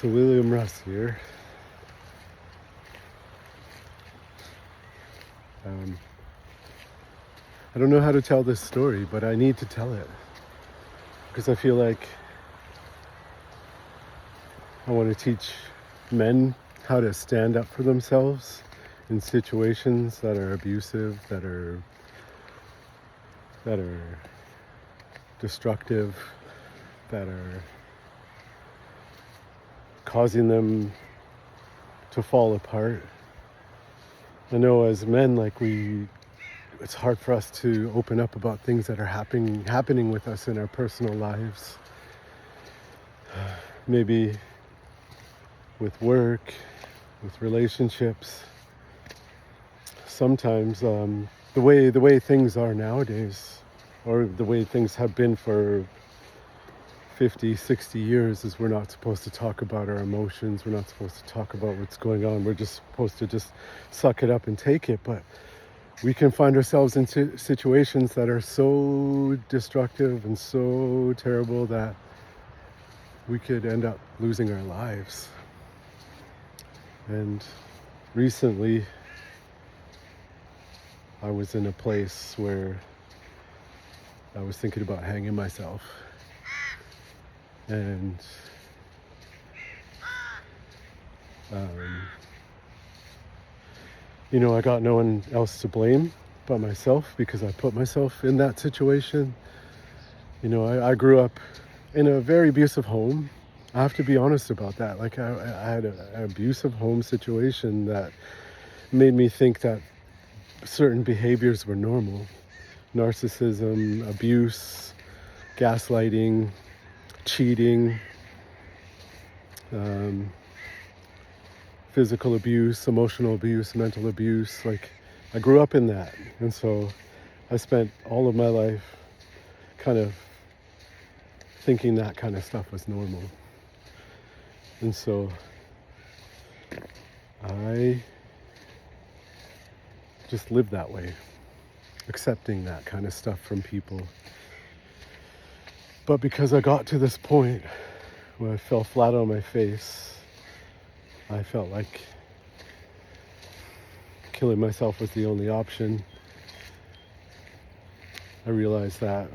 So William Russ here. I don't know how to tell this story, but I need to tell it because I feel like I want to teach men how to stand up for themselves in situations that are abusive, that are destructive, that are causing them to fall apart. I know as men, it's hard for us to open up about things that are happening with us in our personal lives. Maybe with work, with relationships. Sometimes the way things are nowadays, or the way things have been for 50, 60 years, is we're not supposed to talk about our emotions. We're not supposed to talk about what's going on. We're just supposed to just suck it up and take it. But we can find ourselves in situations that are so destructive and so terrible that we could end up losing our lives. And recently, I was in a place where I was thinking about hanging myself. And I got no one else to blame but myself because I put myself in that situation. I grew up in a very abusive home. I have to be honest about that. I had an abusive home situation that made me think that certain behaviors were normal. Narcissism, abuse, gaslighting, cheating, physical abuse, emotional abuse, mental abuse. I grew up in that. And so I spent all of my life kind of thinking that kind of stuff was normal. And so I just lived that way, accepting that kind of stuff from people. But because I got to this point where I fell flat on my face, I felt like killing myself was the only option. I realized that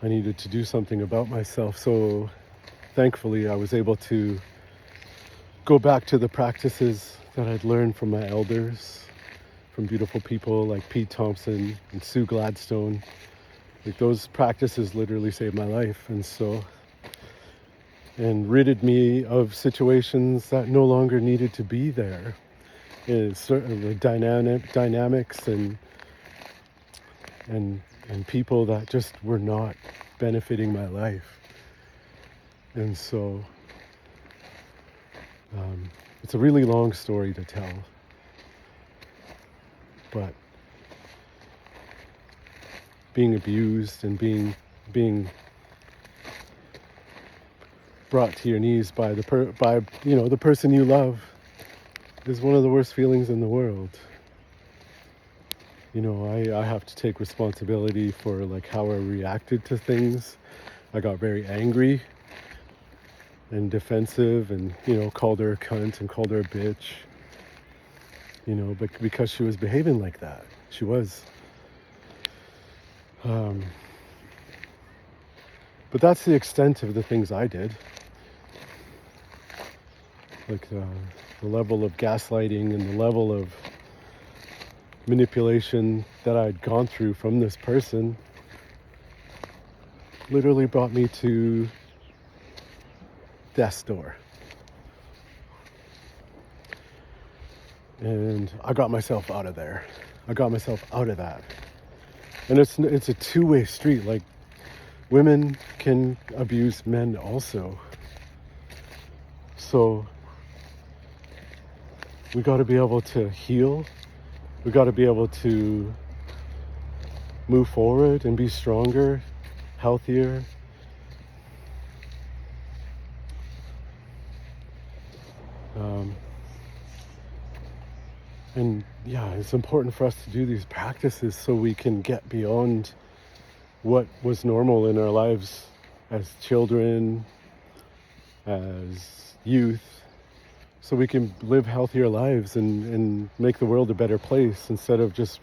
I needed to do something about myself. So thankfully, I was able to go back to the practices that I'd learned from my elders, from beautiful people like Pete Thompson and Sue Gladstone. Those practices literally saved my life. And ridded me of situations that no longer needed to be there. Certainly dynamics and people that just were not benefiting my life. And so it's a really long story to tell, but being abused and being brought to your knees by the person you love is one of the worst feelings in the world. I have to take responsibility for how I reacted to things. I got very angry and defensive and called her a cunt and called her a bitch, but because she was behaving like that. She was. But that's the extent of the things I did. The level of gaslighting and the level of manipulation that I'd gone through from this person literally brought me to death's door. And I got myself out of there. I got myself out of that. And it's a two-way street. Women can abuse men also. So we got to be able to heal. We got to be able to move forward and be stronger, healthier. And yeah, it's important for us to do these practices so we can get beyond what was normal in our lives as children, as youth, so we can live healthier lives and make the world a better place, instead of just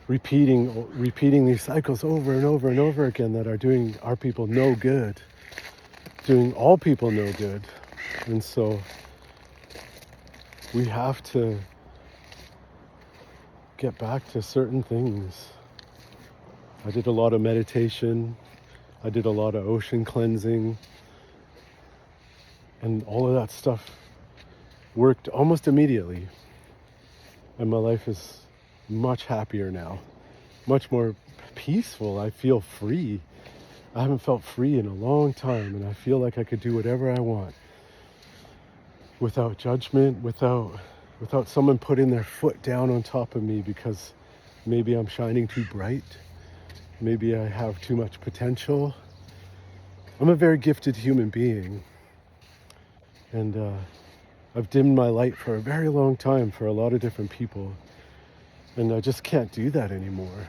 repeating these cycles over and over and over again that are doing our people no good, doing all people no good. And so we have to get back to certain things. I did a lot of meditation. I did a lot of ocean cleansing. And all of that stuff worked almost immediately. And my life is much happier now, much more peaceful. I feel free. I haven't felt free in a long time, and I feel like I could do whatever I want without judgment, without someone putting their foot down on top of me because maybe I'm shining too bright, maybe I have too much potential. I'm a very gifted human being, and I've dimmed my light for a very long time for a lot of different people, and I just can't do that anymore.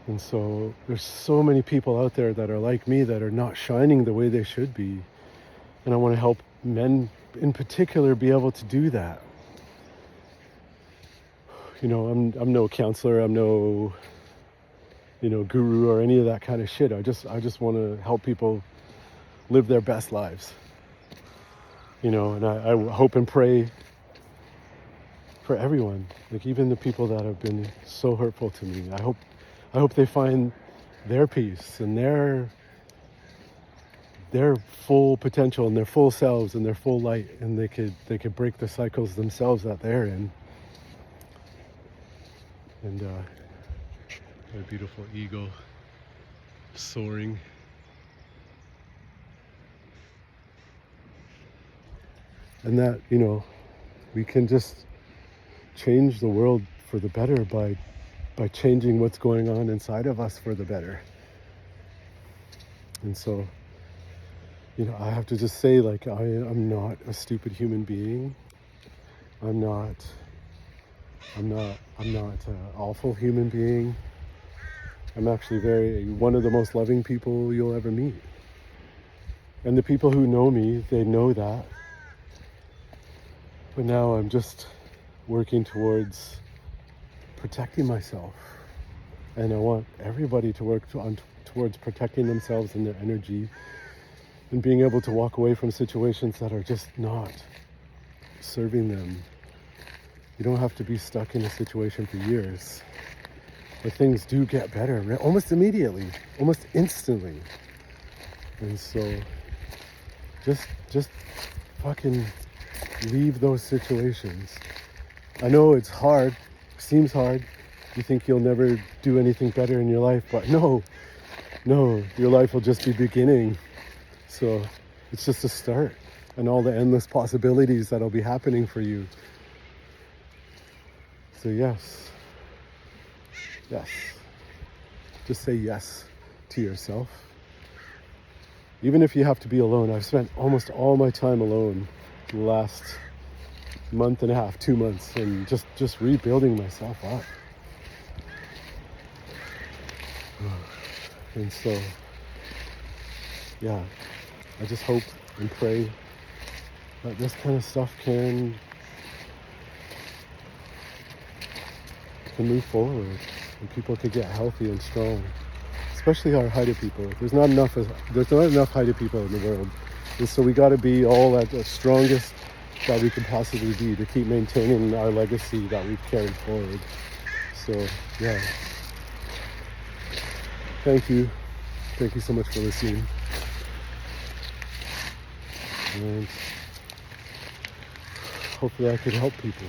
And so there's so many people out there that are like me, that are not shining the way they should be. And I want to help men in particular be able to do that. You know, I'm no counselor, I'm no, guru or any of that kind of shit. I just want to help people live their best lives. And I hope and pray for everyone, like even the people that have been so hurtful to me. I hope they find their peace and their full potential and their full selves and their full light, and they could break the cycles themselves that they're in. And my beautiful eagle soaring. And that, we can just change the world for the better by changing what's going on inside of us for the better. And so, I have to just say, like, I'm not a stupid human being. I'm not an awful human being. I'm actually one of the most loving people you'll ever meet. And the people who know me, they know that. But now I'm just working towards protecting myself. And I want everybody to work towards protecting themselves and their energy, and being able to walk away from situations that are just not serving them. You don't have to be stuck in a situation for years. But things do get better almost immediately, almost instantly. And so just fucking leave those situations. I know it's hard, seems hard. You think you'll never do anything better in your life, but no, your life will just be beginning. So it's just a start, and all the endless possibilities that'll be happening for you. So yes, just say yes to yourself. Even if you have to be alone. I've spent almost all my time alone the last month and a half, 2 months, and just rebuilding myself up. And so, I just hope and pray that this kind of stuff can move forward, and people can get healthy and strong, especially our Haida people. There's not enough Haida people in the world, and so we got to be all at the strongest that we can possibly be to keep maintaining our legacy that we've carried forward. So thank you so much for listening, and hopefully I could help people.